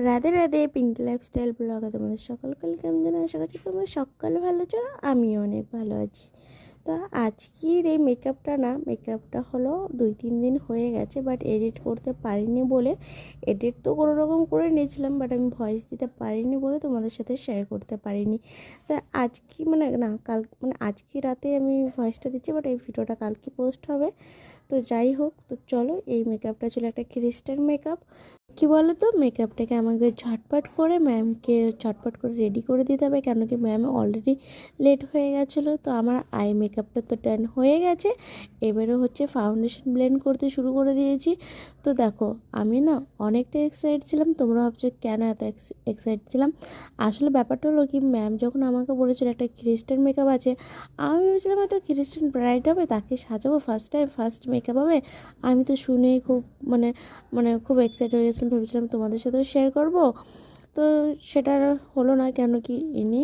Radhe Radhe, Pinki lifestyle ব্লগে তোমাদের সকলকে কেমন যেন আশা করছি তোমরা সকালে ভালো আছো, আমিও অনেক ভালো আছি। তো আজকের এই মেকআপটা হলো 2-3 দিন হয়ে গেছে, বাট এডিট করতে পারিনি বলে, এডিট তো কোনো রকম করে নিয়েছিলাম, বাট আমি ভয়েস দিতে পারিনি বলে তোমাদের সাথে শেয়ার করতে পারিনি। তা আজকে আজকে রাতে আমি ভয়েসটা দিচ্ছি, বাট এই ভিডিওটা কালকে পোস্ট হবে। তো যাই হোক, তো চলো, এই মেকআপটা ছিল একটা খ্রিস্টান মেকআপ। কি বলো তো, মেকআপটাকে আমাকে ঝটপট করে ম্যামকে ঝটপট করে রেডি করে দিতে হবে, কেন কি ম্যাম অলরেডি লেট হয়ে গেছিলো। তো আমার আই মেকআপটা তো ডান হয়ে গেছে, এবারে হচ্ছে ফাউন্ডেশন ব্লেন্ড করতে শুরু করে দিয়েছি। তো দেখো, আমি না অনেকটা এক্সাইটেড ছিলাম। তোমরা ভাবছো কেন এত এক্সাইটেড ছিলাম? আসলে ব্যাপারটা হলো কি, ম্যাম যখন আমাকে বলেছিল একটা খ্রিস্টান মেকআপ আছে, আমি ভেবেছিলাম হয়তো খ্রিস্টান ব্রাইড হবে, তাকে সাজাবো, ফার্স্ট মেকআপ হবে। আমি তো শুনেই খুব মানে মানে খুব এক্সাইটেড হয়ে গেছিলাম, ভেবেছিলাম তোমাদের সাথেও শেয়ার করব। তো সেটা আর হলো না, কেন কি ইনি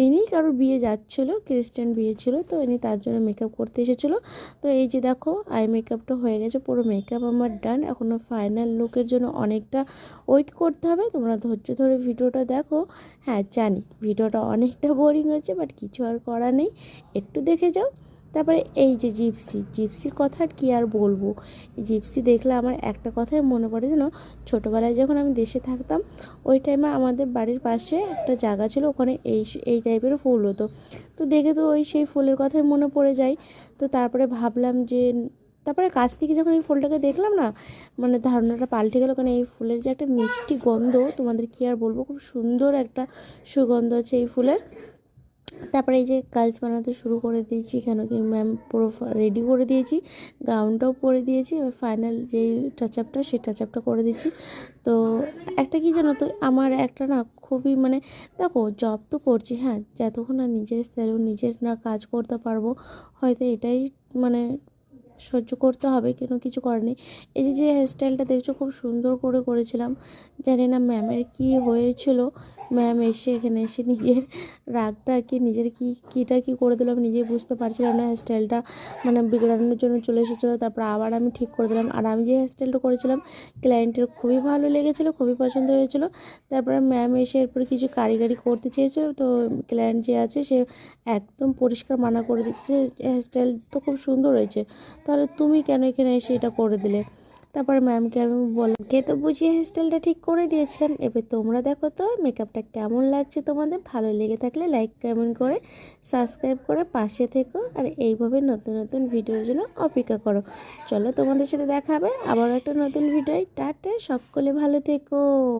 ইনি কারোর বিয়ে যাচ্ছিলো, খ্রিস্টান বিয়ে ছিল, তো ইনি তার জন্য মেকআপ করতে এসেছিলো। তো এই যে দেখো, আই মেকআপটা হয়ে গেছে, পুরো মেকআপ আমার ডান। এখনও ফাইনাল লুকের জন্য অনেকটা ওয়েট করতে হবে। তোমরা ধৈর্য ধরে ভিডিওটা দেখো। হ্যাঁ জানি ভিডিওটা অনেকটা বোরিং হয়েছে, বাট কিছু আর করার নেই, একটু দেখে যাও। তারপরে এই যে জিপসির কথা আর কি আর বলবো। জিপসি দেখলে আমার একটা কথাই মনে পড়ে, যেন ছোটোবেলায় যখন আমি দেশে থাকতাম, ওই টাইমে আমাদের বাড়ির পাশে একটা জায়গা ছিল, ওখানে এই টাইপের ফুল হতো। তো দেখে তো সেই ফুলের কথাই মনে পড়ে যায়। তো তারপরে ভাবলাম যে, তারপরে কাছ থেকে যখন এই ফুলটাকে দেখলাম না, ধারণাটা পাল্টে গেল। কারণ এই ফুলের যে একটা মিষ্টি গন্ধ, তোমাদের কি আর বলবো, খুব সুন্দর একটা সুগন্ধ আছে এই ফুলের। তারপরে এই যে কাজ বানাতে শুরু করে দিয়েছি, কেন কি ম্যাম পুরো রেডি করে দিয়েছি, গাউনটাও পরে দিয়েছি। এবার ফাইনাল যেই টাচ আপটা করে দিচ্ছি। তো একটা কি জানো তো, আমার একটা না খুবই দেখো, জব তো করছি, হ্যাঁ, যতক্ষণ না নিজের স্যালুন নিজের না কাজ করতে পারবো, হয়তো এটাই সহ্য করতে হবে, কেন কিছু করার নেই। এই যে হেয়ারস্টাইলটা দেখছো, খুব সুন্দর করে করেছিলাম। জানি না ম্যামের কি হয়েছিল, ম্যাম এখানে এসে নিজের রাগটা কি নিজের কী করে দিল, আমি নিজেই বুঝতে পারছিলাম না। হেয়ারস্টাইলটা বিগড়ানোর জন্য চলে এসেছিলো, তারপর আবার আমি ঠিক করে দিলাম। আর আমি যে হেয়ারস্টাইলটা করেছিলাম, ক্লায়েন্টের খুবই ভালো লেগেছিলো, খুবই পছন্দ হয়েছিল। তারপরে ম্যাম এসে এরপরে কিছু কারিগরি করতে চেয়েছিল, তো ক্লায়েন্ট যে আছে সে একদম পরিষ্কার মানা করে দিচ্ছে, হেয়ারস্টাইল তো খুব সুন্দর হয়েছে, তাহলে তুমি কেন এখানে এসে এটা করে দিলে। তারপরে ম্যামকে আমি বললাম, কে তো বুঝিয়ে হেয়ারস্টাইলটা ঠিক করে দিয়েছিলাম। এবার তোমরা দেখো তো মেকআপটা কেমন লাগছে তোমাদের। ভালো লেগে থাকলে লাইক কমেন্ট করে সাবস্ক্রাইব করে পাশে থেকো, আর এইভাবে নতুন নতুন ভিডিওর জন্য অপেক্ষা করো। চলো, তোমাদের সাথে দেখা হবে আবার একটা নতুন ভিডিও। টাটা, সকলে ভালো থেকো।